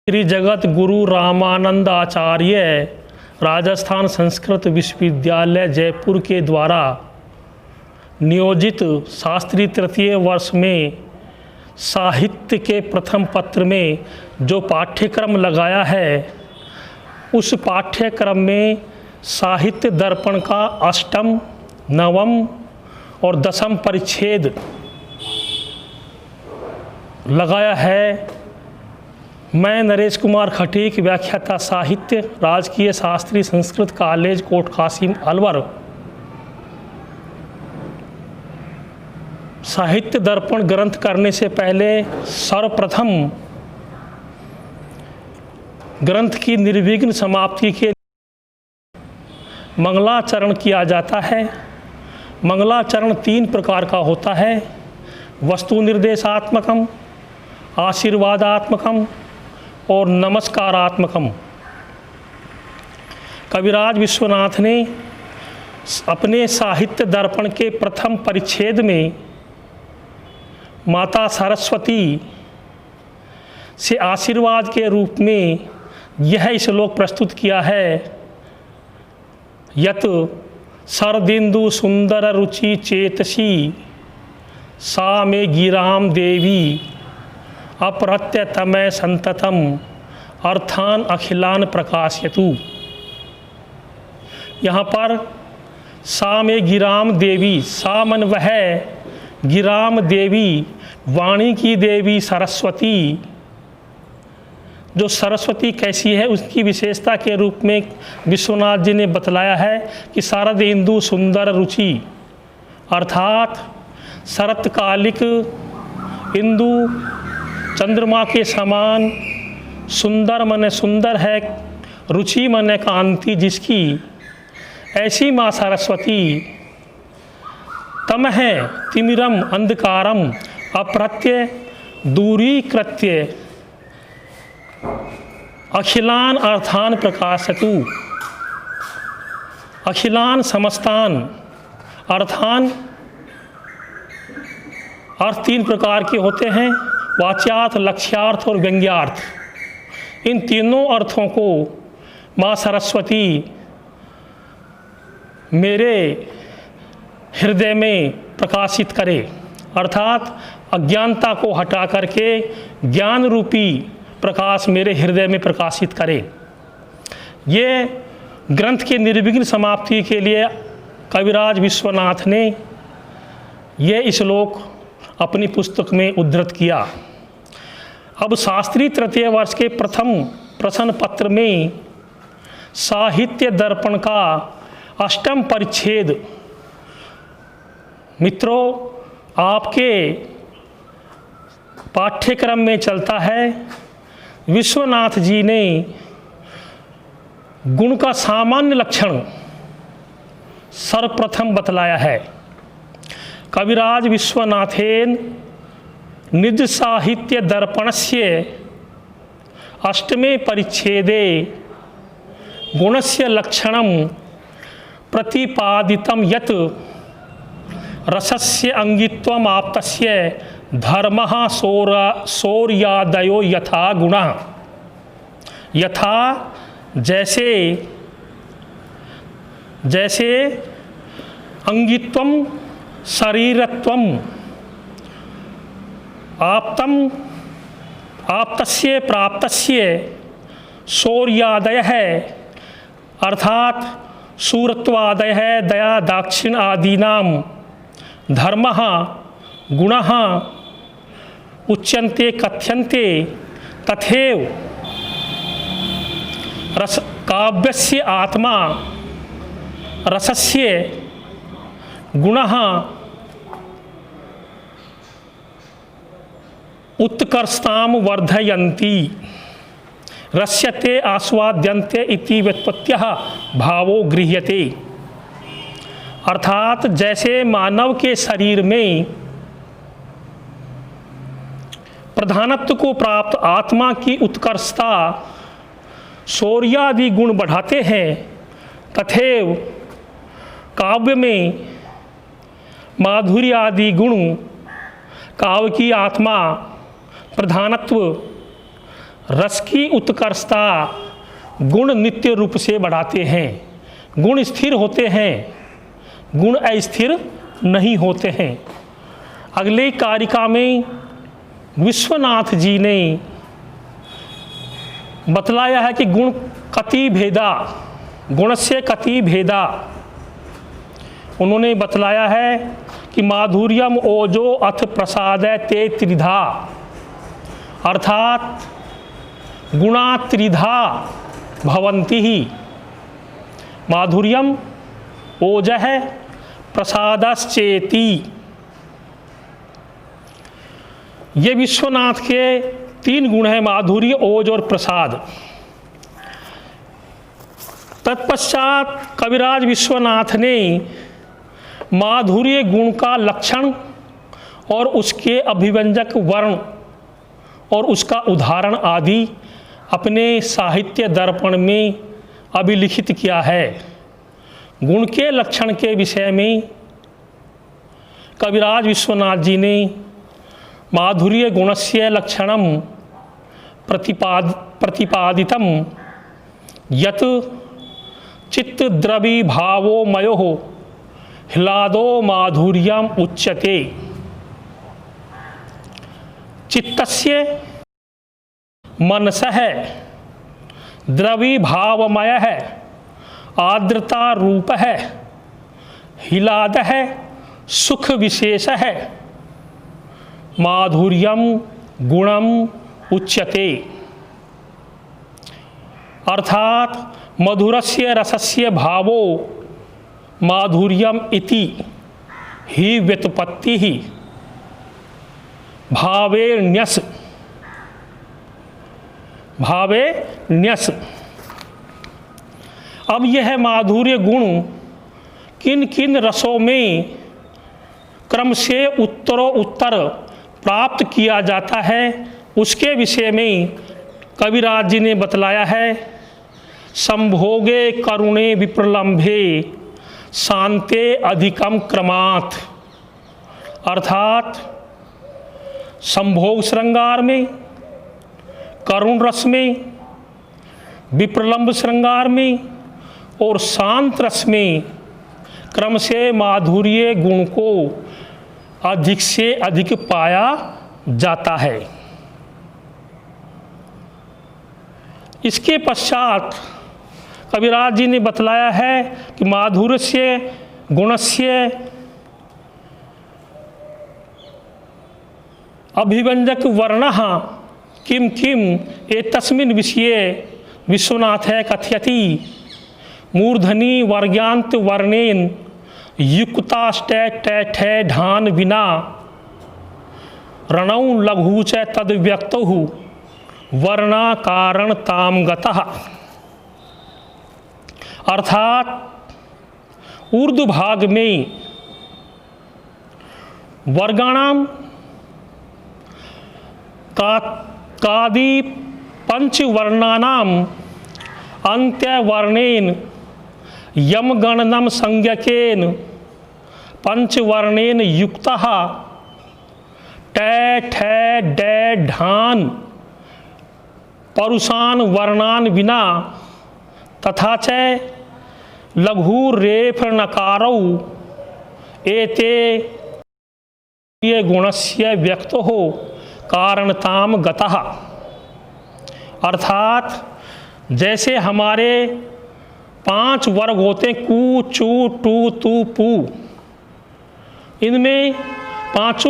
श्री जगत गुरु रामानंद आचार्य राजस्थान संस्कृत विश्वविद्यालय जयपुर के द्वारा नियोजित शास्त्री तृतीय वर्ष में साहित्य के प्रथम पत्र में जो पाठ्यक्रम लगाया है, उस पाठ्यक्रम में साहित्य दर्पण का अष्टम, नवम और दसम परिच्छेद लगाया है। मैं नरेश कुमार खटीक, व्याख्याता साहित्य, राजकीय शास्त्री संस्कृत कॉलेज कोट कासिम अलवर। साहित्य दर्पण ग्रंथ करने से पहले सर्वप्रथम ग्रंथ की निर्विघ्न समाप्ति के मंगलाचरण किया जाता है। मंगलाचरण 3 प्रकार का होता है: वस्तु निर्देशात्मकम, आशीर्वादात्मकम और नमस्कारात्मकम। कविराज विश्वनाथ ने अपने साहित्य दर्पण के प्रथम परिच्छेद में माता सरस्वती से आशीर्वाद के रूप में यह श्लोक प्रस्तुत किया है: यत शरदिंदु सुंदर रुचि चेतसी सा मे गिराम देवी अप्रत्यतमय संततम अर्थान अखिलान प्रकाशयतु। यहाँ पर सा में गिराम देवी, सा मन वह, गिराम देवी वाणी की देवी सरस्वती। जो सरस्वती कैसी है उसकी विशेषता के रूप में विश्वनाथ जी ने बतलाया है कि शरद इंदु सुंदर रुचि, अर्थात शरतकालिक इंदु चंद्रमा के समान सुंदर मने सुंदर है, रुचि मने कांति जिसकी, ऐसी माँ सरस्वती तमह तिमिरम अंधकारम अप्रत्य दूरीकृत्य अखिलान अर्थान प्रकाशतु। अखिलान समस्तान अर्थान, अर्थ 3 प्रकार के होते हैं: वाच्यार्थ, लक्ष्यार्थ और व्यंग्यार्थ। इन तीनों अर्थों को माँ सरस्वती मेरे हृदय में प्रकाशित करे, अर्थात अज्ञानता को हटा करके ज्ञान रूपी प्रकाश मेरे हृदय में प्रकाशित करे। ये ग्रंथ के निर्विघ्न समाप्ति के लिए कविराज विश्वनाथ ने ये श्लोक अपनी पुस्तक में उद्धृत किया। अब शास्त्री तृतीय वर्ष के प्रथम प्रश्न पत्र में साहित्य दर्पण का अष्टम परिच्छेद, मित्रों आपके पाठ्यक्रम में चलता है। विश्वनाथ जी ने गुण का सामान्य लक्षण सर्वप्रथम बतलाया है। कविराज विश्वनाथेन निज साहित्य दर्पणस्य अष्टमे परिच्छेदे गुणस्य लक्षणं प्रतिपादितं यत् रसस्य अंगित्वम आप्तस्य धर्मः शौर्यादयो यथा गुणः। यथा जैसे जैसे अंगित्वम शरीरत्वम आप्तम आप्तस्य प्राप्तस्य शौर्यादयः अर्थात शूरत्वादयः दया दाक्षिण आदीनां धर्मः गुणः उच्यन्ते कथ्यन्ते तथैव रस काव्यस्य आत्मा रसस्य गुणः उत्कर्षतां वर्धयन्ति रस्यते आस्वाद्यन्ते इति व्युत्पत्त्यः भावो गृह्यते। अर्थात जैसे मानव के शरीर में प्रधानत्व को प्राप्त आत्मा की उत्कर्षता शौर्यादि गुण बढ़ाते हैं, तथैव काव्य में माधुर्य आदि गुण काव्य की आत्मा प्रधानत्व रस की उत्कर्षता गुण नित्य रूप से बढ़ाते हैं। गुण स्थिर होते हैं, गुण अस्थिर नहीं होते हैं। अगले कारिका में विश्वनाथ जी ने बतलाया है कि गुण कति भेदा, गुणस्य कति भेदा। उन्होंने बतलाया है कि माधुर्यम ओजो अथ प्रसाद ते त्रिधा, अर्थात गुणा त्रिधा भवन्ति ही। माधुर्यम ओजः प्रसादश्चेति। ये विश्वनाथ के 3 गुण हैं, माधुर्य, ओज और प्रसाद। तत्पश्चात कविराज विश्वनाथ ने माधुर्य गुण का लक्षण और उसके अभिव्यंजक वर्ण और उसका उदाहरण आदि अपने साहित्य दर्पण में अभिलिखित किया है। गुण के लक्षण के विषय में कविराज विश्वनाथ जी ने माधुर्य गुणस्य लक्षणम प्रतिपादितम यत् चित्तद्रवी भावो मयो ह्लादो माधुर्यम उच्यते। चित्तस्य मनसः द्रवी भावमय है, आर्द्रता रूप है, ह्लाद है, सुख विशेष है, माधुर्यम गुणम उच्यते। अर्थात मधुरस्य रसस्य भावो माधुर्यम इति ही व्युत्पत्ति ही भावेण्यस। भावेण्यस। अब यह माधुर्य गुण किन किन रसों में क्रम से उत्तरोत्तर प्राप्त किया जाता है, उसके विषय में कविराज जी ने बतलाया है। संभोगे करुणे विप्रलंभे शांते अधिकम क्रमात्। अर्थात संभोग श्रृंगार में, करुण रस में, विप्रलंब श्रृंगार में और शांत रस में क्रम से माधुर्य गुण को अधिक से अधिक पाया जाता है। इसके पश्चात कविराज जी ने बतलाया है कि माधुर्यस्य गुणस्य अभिव्यंजक वर्णः किम किम एतस्मिन् विषये विश्वनाथः कथयति। मूर्धनि वर्ग्यान्त वर्णेन युक्ताष्टैठै ढान विना रणौ लघु च तद्व्यक्तौ वर्णाकारण ताम गतः। अर्थात ऊर्ध्व भाग में वर्गाणाम कादि पंचवर्णानाम अंत्यवर्णेन यमगणनम संज्ञकेन पंचवर्णेन युक्तः टै ठै डै ढान परुषान वर्णान विना तथा च लघु रेफ नकारौ एते ये गुणस्य व्यक्तो हो कारणताम गतः। अर्थात जैसे हमारे 5 वर्ग होते हैं, कु चू टू तू पू, इनमें 5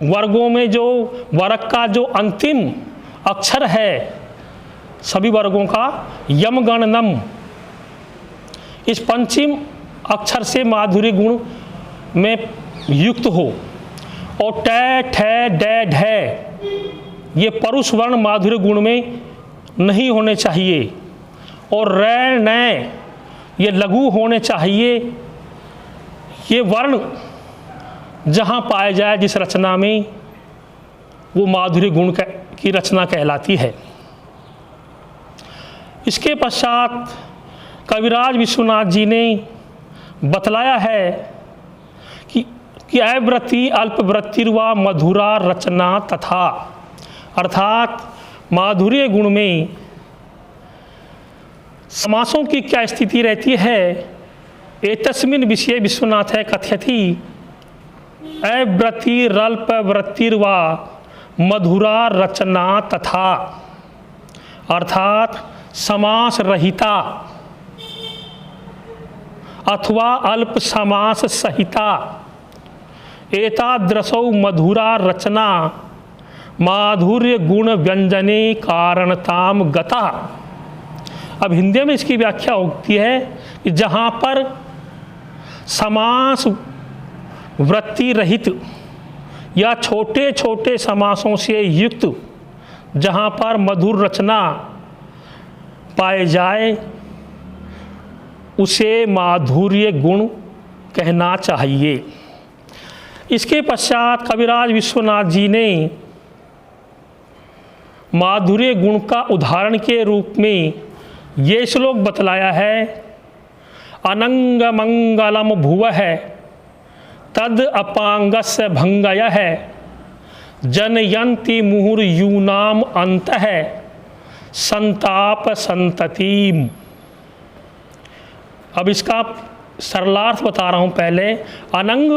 वर्गों में जो वर्ग का जो अंतिम अक्षर है सभी वर्गों का यमगणनम, इस पंचम अक्षर से माधुर्य गुण में युक्त हो। और टै ठै डै ढै ये परुष वर्ण माधुर्य गुण में नहीं होने चाहिए। और रै नै ये लघु होने चाहिए। ये वर्ण जहाँ पाए जाए जिस रचना में, वो माधुर्य गुण की रचना कहलाती है। इसके पश्चात कविराज विश्वनाथ जी ने बतलाया है कि अवृत्ति अल्पवृत्तिर्वा मधुरा रचना तथा। अर्थात माधुर्य गुण में समासों की क्या स्थिति रहती है। एतस्मिन् विषये विश्वनाथः कथयति अवृत्तिरल्प वृत्तिर्वा मधुरा रचना तथा, अर्थात समास रहिता अथवा अल्प समास सहिता एतादृशौ मधुरा रचना माधुर्य गुण व्यंजने कारणताम गता। अब हिंदी में इसकी व्याख्या होती है कि जहाँ पर समास वृत्ति रहित या छोटे छोटे समासों से युक्त जहाँ पर मधुर रचना पाए जाए उसे माधुर्य गुण कहना चाहिए। इसके पश्चात कविराज विश्वनाथ जी ने माधुर्य गुण का उदाहरण के रूप में ये श्लोक बतलाया है। अनंग मंगलम भुवः तद अपांगस्य भंगयः जनयन्ति मुहुर्यूनाम अंतः संताप संततिम। अब इसका सरलार्थ बता रहा हूँ पहले। अनंग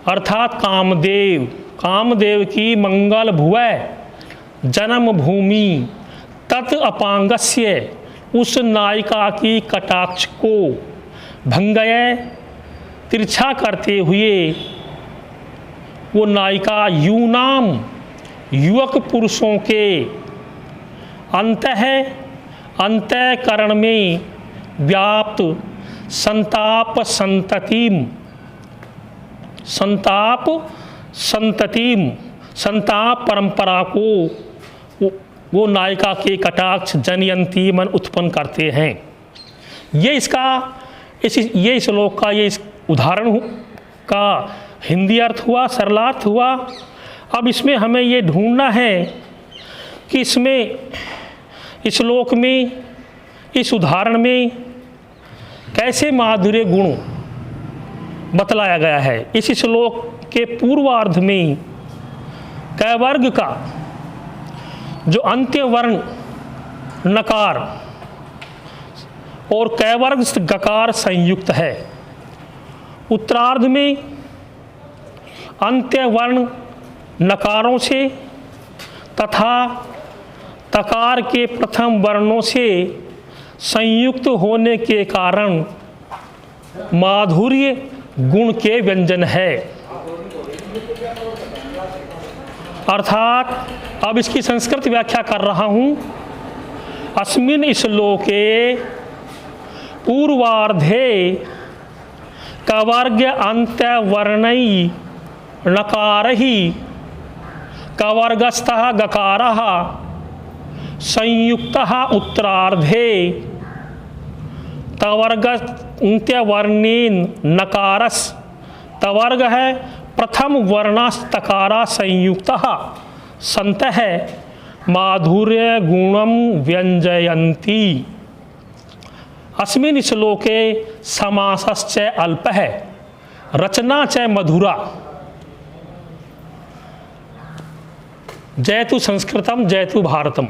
अर्थात कामदेव, कामदेव की मंगल भुवः जन्म भूमि, तत् अपांगस्य उस नायिका की कटाक्ष को, भंगय तिरछा करते हुए वो नायिका यूनाम युवक पुरुषों के अंतःकरण में व्याप्त संताप संततिम, संताप परंपरा को वो नायिका के कटाक्ष जनयंती मन उत्पन्न करते हैं। ये श्लोक का ये इस उदाहरण का हिंदी अर्थ हुआ, सरलार्थ हुआ। अब इसमें हमें ये ढूंढना है कि इसमें इस श्लोक में, इस उदाहरण में कैसे माधुर्य गुण बतलाया गया है। इस श्लोक के पूर्वार्ध में कैवर्ग का जो अंत्य वर्ण नकार और कैवर्ग गकार संयुक्त है, उत्तरार्ध में अंत्य वर्ण नकारों से तथा तकार के प्रथम वर्णों से संयुक्त होने के कारण माधुर्य गुण के व्यंजन है। अर्थात अब इसकी संस्कृत व्याख्या कर रहा हूँ। अस्मिन् श्लोके पूर्वार्धे कवर्ग अंत्यवर्णै नकारहि कवर्गस्थः गकारः संयुक्तः उत्तरार्धे तवर्ग अंत्यवर्णेन नकारस, तवर्ग है प्रथम वर्णास्तकारा संयुक्तः संतः माधुर्य गुणम व्यंजयन्ति। अस्मिन् श्लोके समासश्च अल्पः रचना च मधुरा। जयतु संस्कृतम जयतु भारतम।